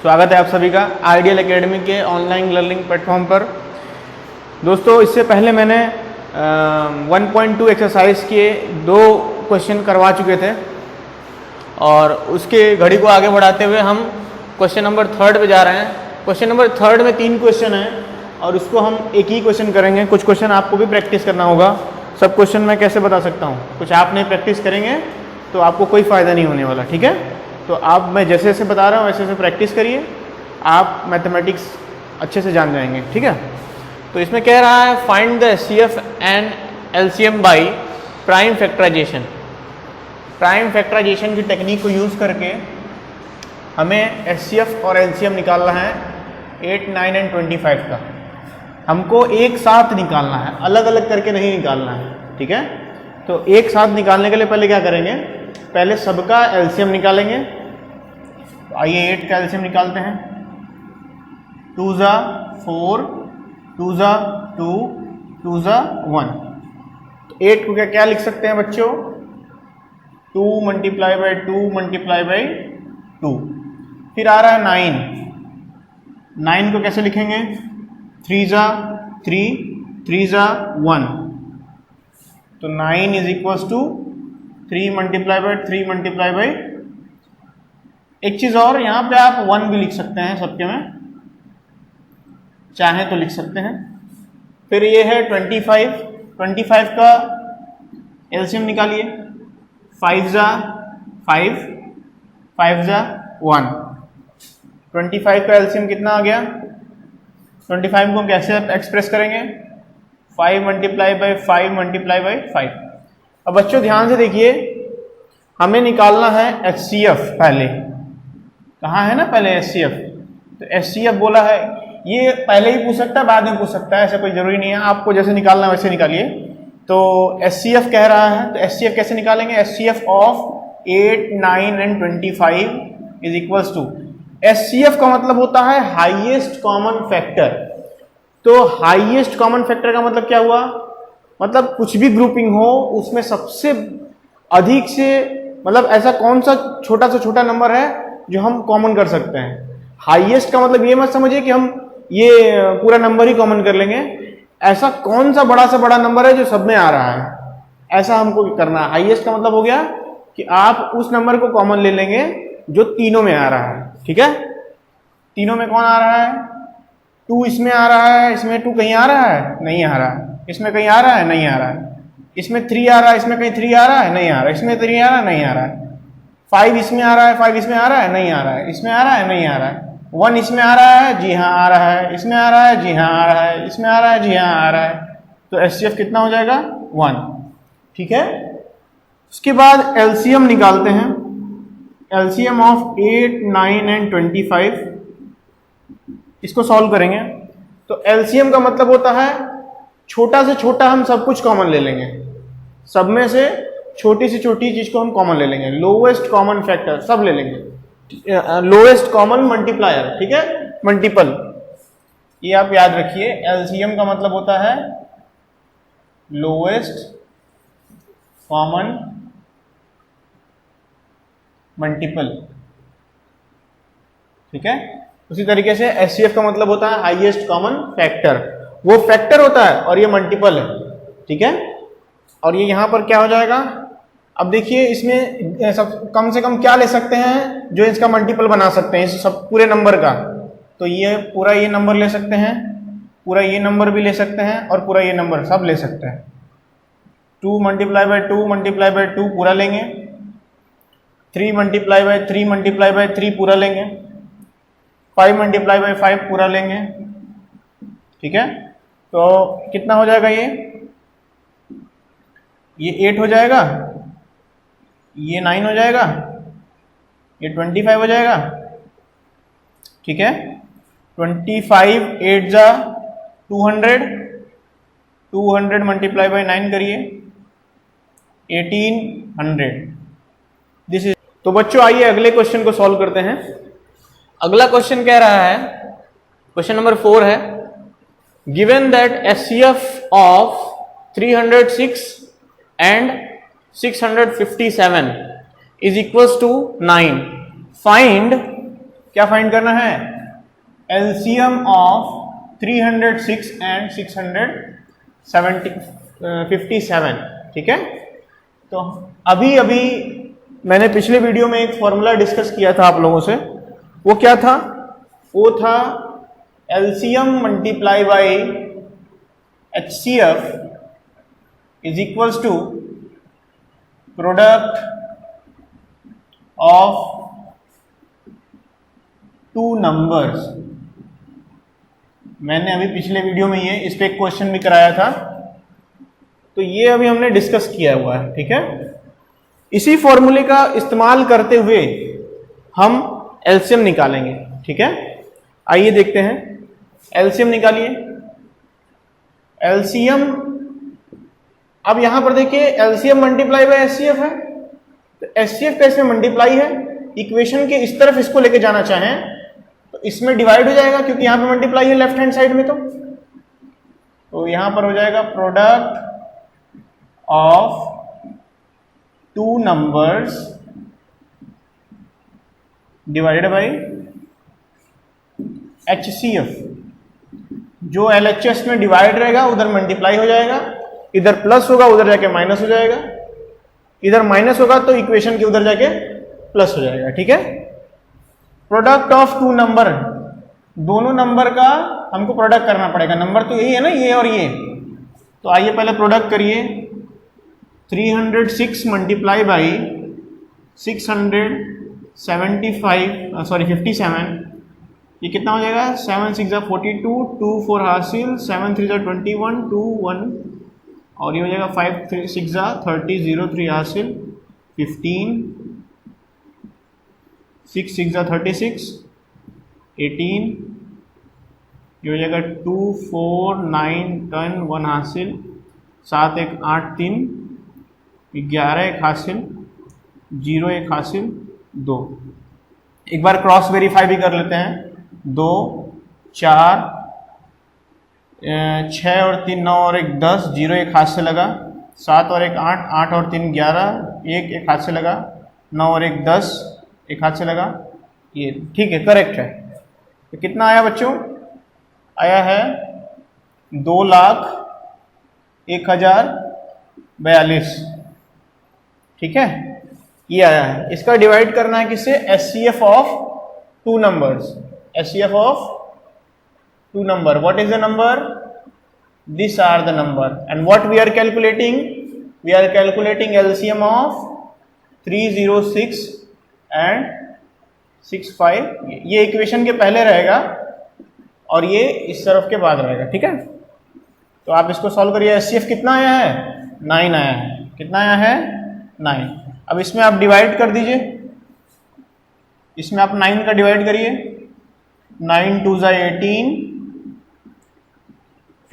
स्वागत है आप सभी का आइडियल एकेडमी के ऑनलाइन लर्निंग प्लेटफॉर्म पर। दोस्तों, इससे पहले मैंने 1.2 एक्सरसाइज के 2 क्वेश्चन करवा चुके थे और उसके घड़ी को आगे बढ़ाते हुए हम क्वेश्चन नंबर 3 पे जा रहे हैं। क्वेश्चन नंबर 3 में 3 क्वेश्चन हैं और उसको हम एक ही क्वेश्चन करेंगे। कुछ क्वेश्चन आपको भी प्रैक्टिस करना होगा। सब क्वेश्चन मैं कैसे बता सकता हूँ? कुछ आप नहीं प्रैक्टिस करेंगे तो आपको कोई फ़ायदा नहीं होने वाला, ठीक है? तो आप मैं जैसे जैसे बता रहा हूँ वैसे वैसे प्रैक्टिस करिए, आप मैथमेटिक्स अच्छे से जान जाएंगे, ठीक है? तो इसमें कह रहा है find the HCF and LCM by prime factorization. Prime factorization की टेक्निक को यूज़ करके हमें HCF और LCM निकालना है 8, 9 एंड 25 का। हमको एक साथ निकालना है, अलग अलग करके नहीं निकालना है, ठीक है? तो एक साथ निकालने के लिए पहले क्या करेंगे? पहले सबका LCM निकालेंगे। तो आइए 8 का LCM निकालते हैं। 2 ज़ा 4, 2 ज़ा 2, 2 ज़ा 1। तो 8 को क्या लिख सकते हैं बच्चों? 2 मल्टीप्लाई बाई 2 मल्टीप्लाई बाई 2। फिर आ रहा है 9। 9 को कैसे लिखेंगे? 3 ज़ा 3, 3 ज़ा 1। तो 9 is equals to 3 multiply by 3 multiply by. एक चीज़ और, यहाँ पे आप 1 भी लिख सकते हैं सबके में, चाहें तो लिख सकते हैं। फिर ये है 25 का LCM निकालिए। 5 ज़ा 5, 5 ज़ा 1। 25 का LCM कितना आ गया? 25 को हम कैसे एक्सप्रेस करेंगे? 5 मल्टीप्लाई बाई 5 मल्टीप्लाई बाई 5। अब बच्चों ध्यान से देखिए, हमें निकालना है HCF पहले। कहाँ है ना पहले HCF? तो HCF बोला है, ये पहले ही पूछ सकता है, बाद में पूछ सकता है, ऐसा कोई जरूरी नहीं है। आपको जैसे निकालना है वैसे निकालिए। तो HCF कह रहा है, तो HCF कैसे निकालेंगे? HCF of 8, 9 and 25 is equals to, HCF का मतलब होता है हाईएस्ट कॉमन फैक्टर। तो हाईएस्ट कॉमन फैक्टर का मतलब क्या हुआ? मतलब कुछ भी ग्रुपिंग हो उसमें सबसे अधिक से, मतलब ऐसा कौन सा छोटा नंबर है जो हम कॉमन कर सकते हैं। हाईएस्ट का मतलब ये मत समझिए कि हम ये पूरा नंबर ही कॉमन कर लेंगे। ऐसा कौन सा बड़ा नंबर है जो सब में आ रहा है, ऐसा हमको करना है। हाईएस्ट का मतलब हो गया कि आप उस नंबर को कॉमन ले लेंगे जो तीनों में आ रहा है, ठीक है? तीनों में कौन आ रहा है? 2 इसमें आ रहा है, इसमें 2 कहीं आ रहा है? नहीं आ रहा है। इसमें कहीं आ रहा है? नहीं आ रहा है। इसमें 3 आ रहा है, इसमें कहीं 3 आ रहा है? नहीं आ रहा है। इसमें 3 आ रहा है? नहीं आ रहा है। 5 इसमें आ रहा है, 5 इसमें आ रहा है? नहीं आ रहा है। इसमें आ रहा है? नहीं आ रहा है। 1 इसमें आ रहा है? जी हाँ आ रहा है। इसमें आ रहा है? जी हाँ आ रहा है। इसमें आ रहा है? जी हाँ आ रहा है। तो HCF कितना हो जाएगा? 1, ठीक है? उसके बाद LCM निकालते हैं। LCM ऑफ 8, 9 एंड 25, इसको सॉल्व करेंगे। तो LCM का मतलब होता है छोटा से छोटा हम सब कुछ कॉमन ले लेंगे, सब में से छोटी से छोटी चीज को हम कॉमन ले लेंगे। लोएस्ट कॉमन फैक्टर सब ले लेंगे, लोएस्ट कॉमन मल्टीप्लायर, ठीक है? मल्टीपल, ये आप याद रखिए। LCM का मतलब होता है लोएस्ट कॉमन मल्टीपल, ठीक है? उसी तरीके से HCF का मतलब होता है हाईएस्ट कॉमन फैक्टर। वो फैक्टर होता है और ये मल्टीपल है, ठीक है? और ये यहाँ पर क्या हो जाएगा? अब देखिए इसमें सब कम से कम क्या ले सकते हैं जो इसका मल्टीपल बना सकते हैं इस सब पूरे नंबर का? तो ये पूरा ये नंबर ले सकते हैं, पूरा ये नंबर भी ले सकते हैं और पूरा ये नंबर सब ले सकते हैं। 2 मल्टीप्लाई बाई 2 मल्टीप्लाई बाई 2 पूरा लेंगे। 3 मल्टीप्लाई बाई 3 मल्टीप्लाई बाई 3 पूरा लेंगे। 5 मल्टीप्लाई बाई 5 पूरा लेंगे, ठीक है? तो कितना हो जाएगा? ये 8 हो जाएगा, ये 9 हो जाएगा, ये 25 हो जाएगा, ठीक है? 25 8 जा 200, 200 मल्टीप्लाई बाई 9 करिए, 1800। This is. तो बच्चों आइए अगले क्वेश्चन को सॉल्व करते हैं। अगला क्वेश्चन कह रहा है, क्वेश्चन नंबर 4 है, given that HCF of 306 and 657 is equals to 9. Find क्या फाइंड करना है? एलसीएम ऑफ 306 एंड 657, ठीक है। तो अभी अभी मैंने पिछले वीडियो में एक फॉर्मूला डिस्कस किया था आप लोगों से, वो क्या था? वो था LCM multiply by HCF is equals to product of two numbers. मैंने अभी पिछले वीडियो में ये इस पे एक क्वेश्चन भी कराया था, तो ये अभी हमने डिस्कस किया हुआ है, ठीक है। इसी फॉर्मूले का इस्तेमाल करते हुए हम एलसीएम निकालेंगे, ठीक है। आइए देखते हैं, एलसीएम निकालिए। एलसीएम, अब यहां पर देखिए एलसीएम मल्टीप्लाई बाय एचसीएफ है, तो एचसीएफ कैसे मल्टीप्लाई है? इक्वेशन के इस तरफ इसको लेके जाना चाहें तो इसमें डिवाइड हो जाएगा, क्योंकि यहां पे मल्टीप्लाई है लेफ्ट हैंड साइड में, तो यहां पर हो जाएगा product of two numbers divided by HCF. जो एलएचएस में डिवाइड रहेगा उधर मल्टीप्लाई हो जाएगा, इधर प्लस होगा उधर जाके माइनस हो जाएगा, इधर माइनस होगा तो इक्वेशन के उधर जाके प्लस हो जाएगा, ठीक है। प्रोडक्ट ऑफ टू नंबर, दोनों नंबर का हमको प्रोडक्ट करना पड़ेगा। नंबर तो यही है ना, ये और ये, तो आइए पहले प्रोडक्ट करिए। 306 मल्टीप्लाई बाई 57, ये कितना हो जाएगा? 7 6 42, 2 4 हासिल, 7 3 21, 2 1, और ये हो जाएगा 5 6 30, 0 3 हासिल, 15, 6 6 36, 18, ये हो जाएगा 2 4 9 10, 1 हासिल, 7 1 8 3, 11 1 हासिल, 0 1 हासिल, 2। एक बार क्रॉस वेरीफाई भी कर लेते हैं। 2 4 6 और 3 9 और 1 10, 0 1 हाथ से लगा, 7 और 1 8, 8 और 3 11, 1 1 हाथ से लगा, 9 और 1 10, 1 हाथ से लगा, ये ठीक है, करेक्ट है। तो कितना आया बच्चों? आया है 2,01,042, ठीक है, ये आया है। इसका डिवाइड करना है किससे? HCF of two numbers, HCF of two number. What is the number? This are the number, and what we are calculating? We are calculating LCM of 306 and 65। ये इक्वेशन के पहले रहेगा और ये इस तरफ के बाद रहेगा, ठीक है। तो आप इसको सॉल्व करिए। एचसीएफ कितना आया है? 9 आया है। कितना आया है? 9। अब इसमें आप डिवाइड कर दीजिए, इसमें आप 9 का डिवाइड करिए। 9 2 ज़ा 18,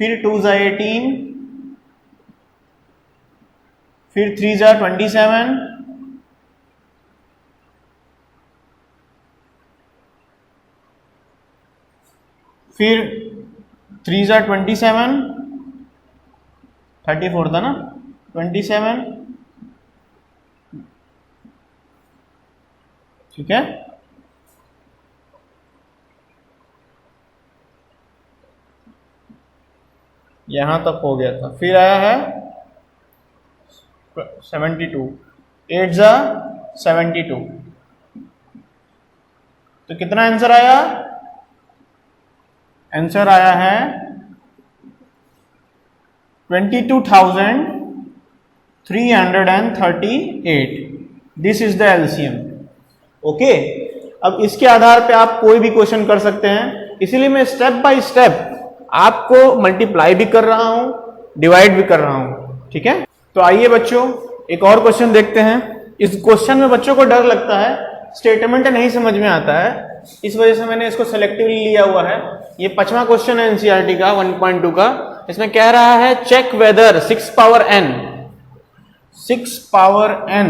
फिर 2 ज़ा 18, फिर 3 ज़ा 27, फिर 3 ज़ा 27, 34 था ना, 27, ठीक है। यहां तक हो गया था। फिर आया है 72, 8 ज़ा 72, तो कितना आंसर आया? आंसर आया है 22,338। This is the LCM, okay. अब इसके आधार पे आप कोई भी क्वेश्चन कर सकते हैं, इसीलिए मैं स्टेप बाय स्टेप आपको मल्टीप्लाई भी कर रहा हूं, डिवाइड भी कर रहा हूं, ठीक है। तो आइए बच्चों एक और क्वेश्चन देखते हैं। इस क्वेश्चन में बच्चों को डर लगता है, स्टेटमेंट नहीं समझ में आता है, इस वजह से मैंने इसको सेलेक्टिवली लिया हुआ है। ये 5वां क्वेश्चन है एनसीईआरटी का 1.2 का। इसमें कह रहा है check whether 6 power n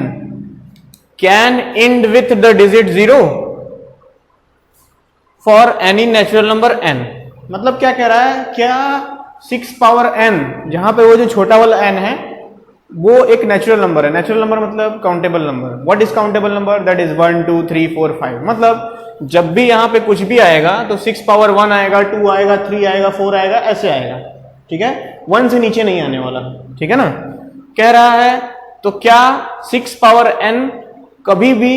can end with the digit 0 for any natural number n। मतलब क्या कह रहा है? क्या 6 पावर n, जहां पे वो जो छोटा वाला n है, वो एक नेचुरल नंबर है। नेचुरल नंबर मतलब countable number. What is countable number? That is 1 2 3 4 5। मतलब जब भी यहाँ पे कुछ भी आएगा तो 6 पावर 1 आएगा, 2 आएगा, 3 आएगा, 4 आएगा, ऐसे आएगा। ठीक है, 1 से नीचे नहीं आने वाला। ठीक है ना, कह रहा है तो क्या 6 पावर n कभी भी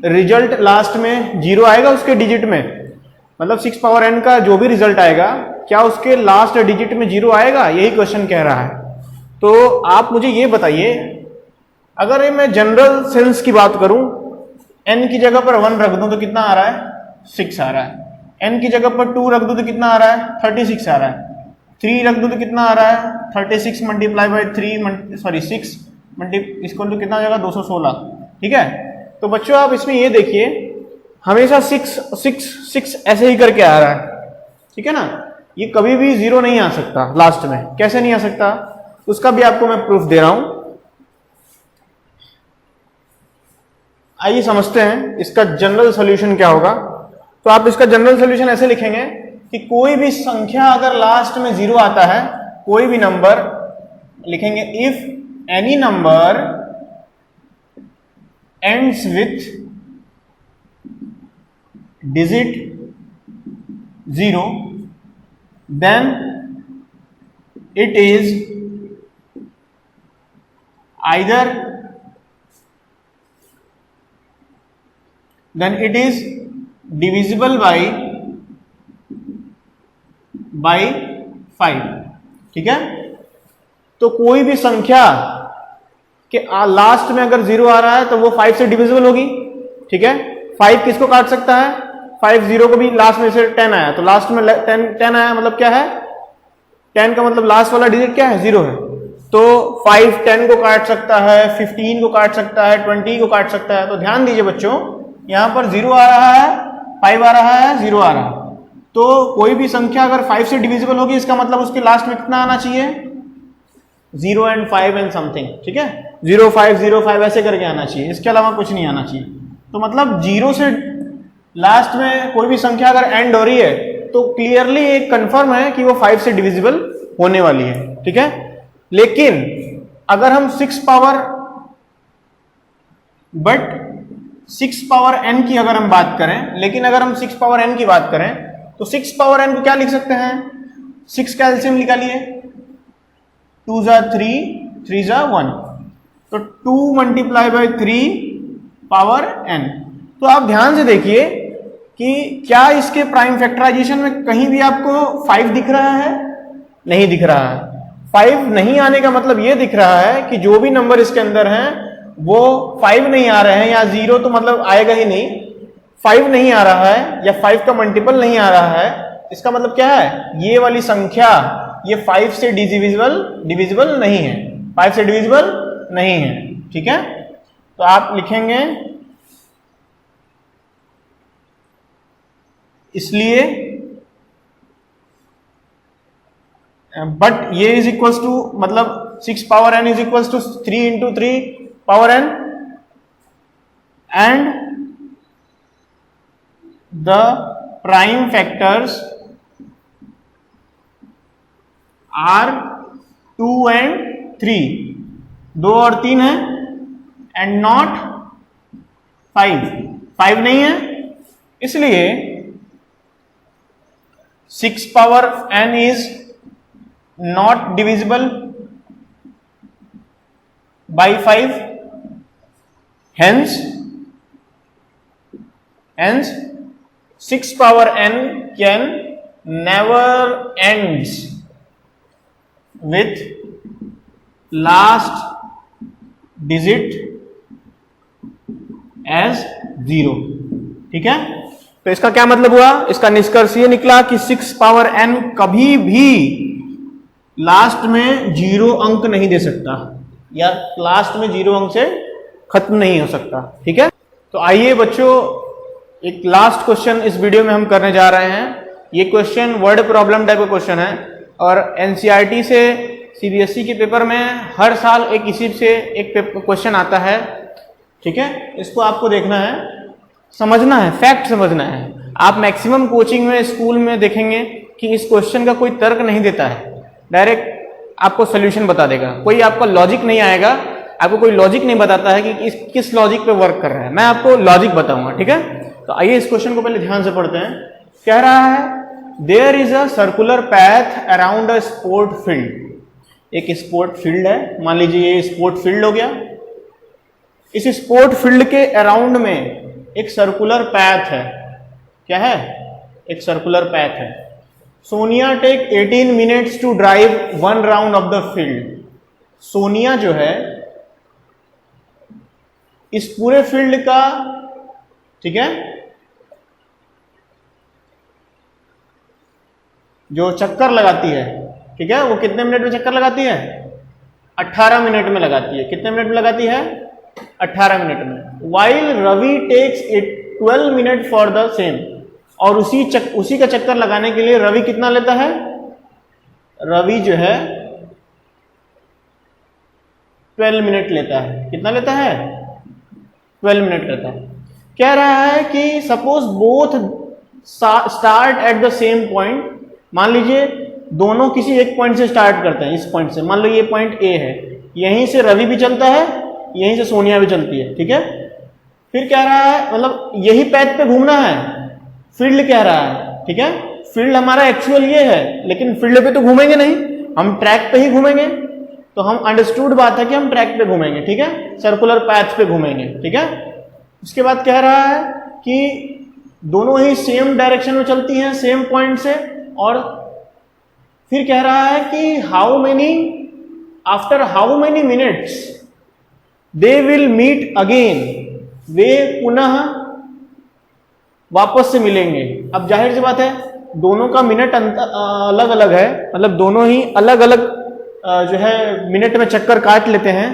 रिजल्ट लास्ट में 0 आएगा उसके डिजिट में? मतलब 6 पावर n का जो भी रिजल्ट आएगा क्या उसके लास्ट डिजिट में 0 आएगा? यही क्वेश्चन कह रहा है। तो आप मुझे ये बताइए, अगर मैं जनरल सेंस की बात करूं, n की जगह पर 1 रख दूं तो कितना आ रहा है? 6 आ रहा है। n की जगह पर 2 रख दूं तो कितना आ रहा है? 36 आ रहा है। 3 रख दूं तो कितना आ रहा है? 36 मल्टीप्लाई बाई 3 सॉरी 6 इसको तो कितना आ जाएगा? 216। ठीक है, तो बच्चों आप इसमें ये देखिए, हमेशा 6 6 6 ऐसे ही करके आ रहा है। ठीक है ना, ये कभी भी 0 नहीं आ सकता लास्ट में। कैसे नहीं आ सकता? उसका भी आपको मैं प्रूफ दे रहा हूं। आइए समझते हैं इसका जनरल सॉल्यूशन क्या होगा। तो आप इसका जनरल सॉल्यूशन ऐसे लिखेंगे कि कोई भी संख्या अगर लास्ट में 0 आता है, कोई भी नंबर लिखेंगे, if any number ends with digit 0 then it is either then it is divisible by 5। ठीक है, तो कोई भी संख्या के लास्ट में अगर 0 आ रहा है तो वो 5 से डिविजिबल होगी। ठीक है, 5 किसको काट सकता है? 5 0 को भी लास्ट में से 10 आया तो लास्ट में 10 आया, मतलब क्या है? 10 का मतलब लास्ट वाला डिजिट क्या है? 0 है। तो 5 10 को काट सकता है, 15 को काट सकता है, 20 को काट सकता है। तो ध्यान दीजिए बच्चों, यहां पर 0 आ रहा है, 5 आ रहा है, 0 आ रहा है। तो कोई भी संख्या अगर 5 से डिविजिबल होगी, इसका मतलब उसके लास्ट में कितना आना चाहिए? 0 एंड 5 एंड समथिंग। ठीक है, 0 5 0 5 ऐसे करके आना चाहिए, इसके अलावा कुछ नहीं आना चाहिए। तो मतलब 0 से लास्ट में कोई भी संख्या अगर एंड हो रही है तो क्लियरली एक कंफर्म है कि वो 5 से डिविजिबल होने वाली है। ठीक है, लेकिन अगर हम 6 पावर n की अगर हम बात करें, लेकिन अगर हम 6 पावर n की बात करें तो 6 पावर n को क्या लिख सकते हैं? 6 का एलसीएम निकालिए, 2 जा 3 3 जा 1, तो 2 मल्टीप्लाई बाई 3 पावर n। तो आप ध्यान से देखिए कि क्या इसके प्राइम फैक्टराइजेशन में कहीं भी आपको 5 दिख रहा है? नहीं दिख रहा है। 5 नहीं आने का मतलब ये दिख रहा है कि जो भी नंबर इसके अंदर हैं वो 5 नहीं आ रहे हैं, या 0 तो मतलब आएगा ही नहीं, 5 नहीं आ रहा है या 5 का मल्टीपल नहीं आ रहा है। इसका मतलब क्या है? ये वाली संख्या ये 5 से डिविजिबल नहीं है, 5 से डिविजिबल नहीं है। ठीक है, तो आप लिखेंगे इसलिए बट ये इज इक्वल्स टू, मतलब 6 power n is equals to 3 into 3 power n and the prime factors are 2 and 3, 2 और 3 है, एंड नॉट 5 नहीं है। इसलिए 6 power n is not divisible by 5, hence 6 power n can never ends with last digit as 0। ठीक है, तो इसका क्या मतलब हुआ? इसका निष्कर्ष ये निकला कि 6 पावर n कभी भी लास्ट में 0 अंक नहीं दे सकता, या लास्ट में 0 अंक से खत्म नहीं हो सकता। ठीक है, तो आइए बच्चों, एक लास्ट क्वेश्चन इस वीडियो में हम करने जा रहे हैं। ये क्वेश्चन वर्ड प्रॉब्लम टाइप का क्वेश्चन है, और एनसीईआरटी से सीबीएसई के पेपर में हर साल एक इसी से एक क्वेश्चन आता है। ठीक है, इसको आपको देखना है, समझना है, फैक्ट समझना है। आप मैक्सिमम कोचिंग में, स्कूल में देखेंगे कि इस क्वेश्चन का कोई तर्क नहीं देता है, डायरेक्ट आपको सोल्यूशन बता देगा, कोई आपका लॉजिक नहीं आएगा, आपको कोई लॉजिक नहीं बताता है कि किस लॉजिक पे वर्क कर रहा है, मैं आपको लॉजिक बताऊंगा, ठीक है। तो आइए इस क्वेश्चन को पहले ध्यान से पढ़ते हैं। कह रहा है there is a circular path around a sport field. एक स्पोर्ट फील्ड है, मान लीजिए ये स्पोर्ट फील्ड हो गया। इस स्पोर्ट फील्ड के अराउंड में एक सर्कुलर पैथ है। क्या है? एक सर्कुलर पैथ है। Sonia take 18 minutes to drive 1 round of the field. Sonia जो है इस पूरे फील्ड का, ठीक है, जो चक्कर लगाती है, ठीक है, वो कितने मिनट में चक्कर लगाती है? 18 मिनट में लगाती है। कितने मिनट में लगाती है? 18 मिनट में। While Ravi takes 12 minute for the same. और उसी का चक्कर लगाने के लिए रवि कितना लेता है? रवि जो है 12 मिनट लेता है। कितना लेता है? 12 मिनट लेता है। कह रहा है कि suppose both start at the same point. मान लीजिए दोनों किसी एक पॉइंट से स्टार्ट करते हैं, इस पॉइंट से। मान लो ये पॉइंट ए है, यहीं से रवि भी चलता है, यहीं से सोनिया भी चलती है, ठीक है। फिर कह रहा है मतलब यही पैथ पे घूमना है, फील्ड कह रहा है, ठीक है। फील्ड हमारा एक्चुअल ये है, लेकिन फील्ड पे तो घूमेंगे नहीं, हम ट्रैक पे ही घूमेंगे। तो हम अंडरस्टूड बात है कि हम ट्रैक पे घूमेंगे, ठीक है, सर्कुलर पैथ पे घूमेंगे, ठीक है। उसके बाद कह रहा है कि दोनों ही सेम डायरेक्शन में चलती हैं, सेम पॉइंट से। और फिर कह रहा है कि after how many minutes they will meet again. वे पुनः वापस से मिलेंगे। अब जाहिर सी बात है दोनों का मिनट अलग अलग है, मतलब दोनों ही अलग अलग जो है मिनट में चक्कर काट लेते हैं।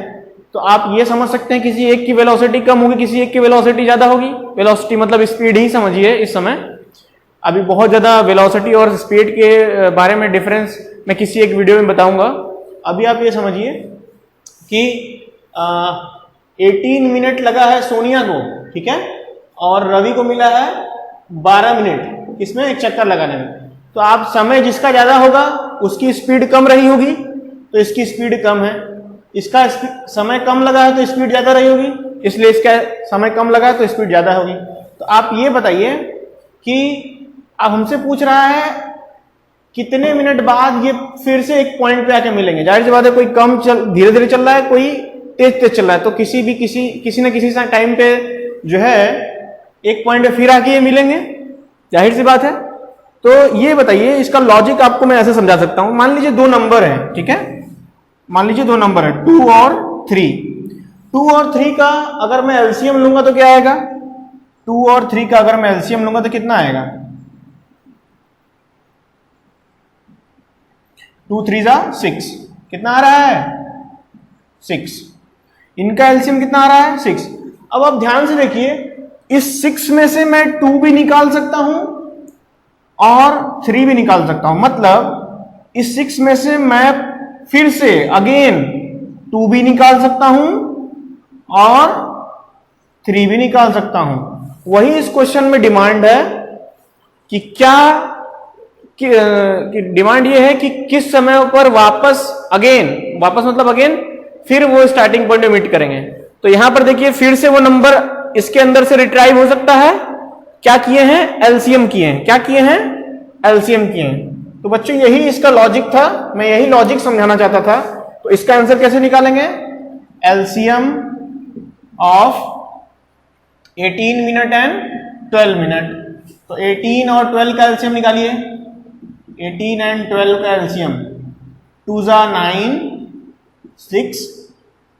तो आप ये समझ सकते हैं किसी एक की वेलोसिटी कम होगी, किसी एक की वेलोसिटी ज्यादा होगी। वेलोसिटी मतलब स्पीड ही समझिए इस समय। अभी बहुत ज्यादा वेलोसिटी और स्पीड के बारे में डिफरेंस मैं किसी एक वीडियो में बताऊंगा। अभी आप ये समझिए कि 18 मिनट लगा है सोनिया को, ठीक है, और रवि को मिला है 12 मिनट इसमें एक चक्कर लगाने में। तो आप समय जिसका ज्यादा होगा उसकी स्पीड कम रही होगी, तो इसकी स्पीड कम है। इसका समय कम लगा है तो स्पीड ज्यादा रही होगी, इसलिए इसका समय कम लगा है तो स्पीड ज्यादा होगी। तो आप ये बताइए कि अब हमसे पूछ रहा है कितने मिनट बाद ये फिर से एक पॉइंट पे आके मिलेंगे। जाहिर सी बात है कोई कम धीरे धीरे चल रहा है, कोई तेज तेज चल रहा है, तो किसी न किसी टाइम पे जो है एक पॉइंट पे फिर आके ये मिलेंगे, जाहिर सी बात है। तो ये बताइए इसका लॉजिक आपको मैं ऐसे समझा सकता हूं। मान लीजिए 2 नंबर है, ठीक है, मान लीजिए 2 नंबर है 2 और 3। 2 और 3 का अगर मैं एलसीएम लूंगा तो क्या आएगा? 2 और 3 का अगर मैं एलसीएम लूंगा तो कितना आएगा? 2 3 जा 6। कितना आ रहा है? 6। इनका एलसीएम कितना आ रहा है? 6। अब आप ध्यान से देखिए, इस 6 में से मैं 2 भी निकाल सकता हूं और 3 भी निकाल सकता हूं। मतलब इस 6 में से मैं फिर से अगेन 2 भी निकाल सकता हूं और 3 भी निकाल सकता हूं। वही इस क्वेश्चन में डिमांड है कि डिमांड ये है कि किस समय पर वापस मतलब अगेन फिर वो स्टार्टिंग पॉइंट में मीट करेंगे। तो यहां पर देखिए फिर से वो नंबर इसके अंदर से रिट्राइव हो सकता है। क्या किए हैं? एलसीएम किए हैं। क्या किए हैं? एलसीएम किए हैं। तो बच्चों यही इसका लॉजिक था, मैं यही लॉजिक समझाना चाहता था। तो इसका आंसर कैसे निकालेंगे? LCM of 18 minute and 12 minute. तो 18 और 12 का एलसीएम निकालिए। 18 एंड 12 का एलसीएम 2 जा 9, 6,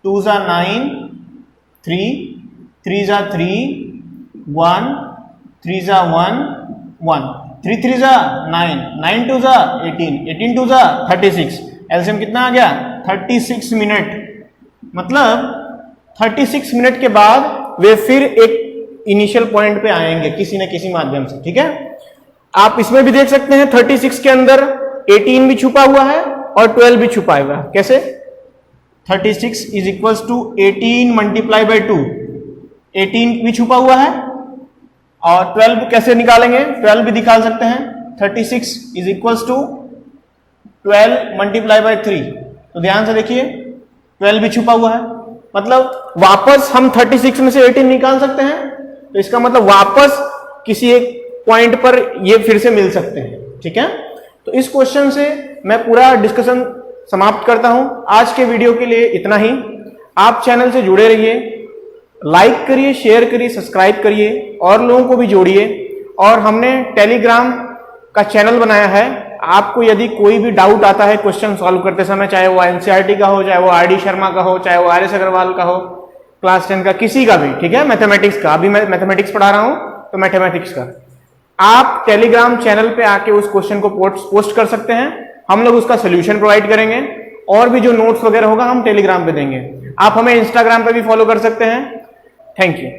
2 जा 9, 3, 3 जा 3, 1, 3 जा 1, 1, 3 3 जा 9, 9 2 जा 18, 18 2 जा 36। एलसीएम कितना आ गया? 36 मिनट। मतलब 36 मिनट के बाद वे फिर एक इनिशियल पॉइंट पे आएंगे किसी न किसी माध्यम से, ठीक है। आप इसमें भी देख सकते हैं 36 के अंदर 18 भी छुपा हुआ है और 12 भी छुपा हुआ है। कैसे? 36 is equals to 18 multiply by 2। 18 भी छुपा हुआ है और 12 कैसे निकालेंगे? 12 भी निकाल सकते हैं। 36 is equals to 12 multiply by 3। तो ध्यान से देखिए 12 भी छुपा हुआ है, मतलब वापस हम 36 में से 18 निकाल सकते हैं, तो इसका मतलब वापस किसी एक पॉइंट पर ये फिर से मिल सकते हैं। ठीक है, तो इस क्वेश्चन से मैं पूरा डिस्कशन समाप्त करता हूं। आज के वीडियो के लिए इतना ही। आप चैनल से जुड़े रहिए, लाइक करिए, शेयर करिए, सब्सक्राइब करिए और लोगों को भी जोड़िए। और हमने टेलीग्राम का चैनल बनाया है, आपको यदि कोई भी डाउट आता है क्वेश्चन सॉल्व करते समय, चाहे वो एनसीईआरटी का हो, चाहे वो आरडी शर्मा का हो, चाहे वो आर एस अग्रवाल का हो, क्लास 10 का, किसी का भी, ठीक है, मैथमेटिक्स का, अभी मैं मैथमेटिक्स पढ़ा रहा हूं तो मैथमेटिक्स का, आप टेलीग्राम चैनल पे आके उस क्वेश्चन को पोस्ट कर सकते हैं, हम लोग उसका सोल्यूशन प्रोवाइड करेंगे और भी जो नोट्स वगैरह होगा हम टेलीग्राम पे देंगे। आप हमें इंस्टाग्राम पे भी फॉलो कर सकते हैं। Thank you.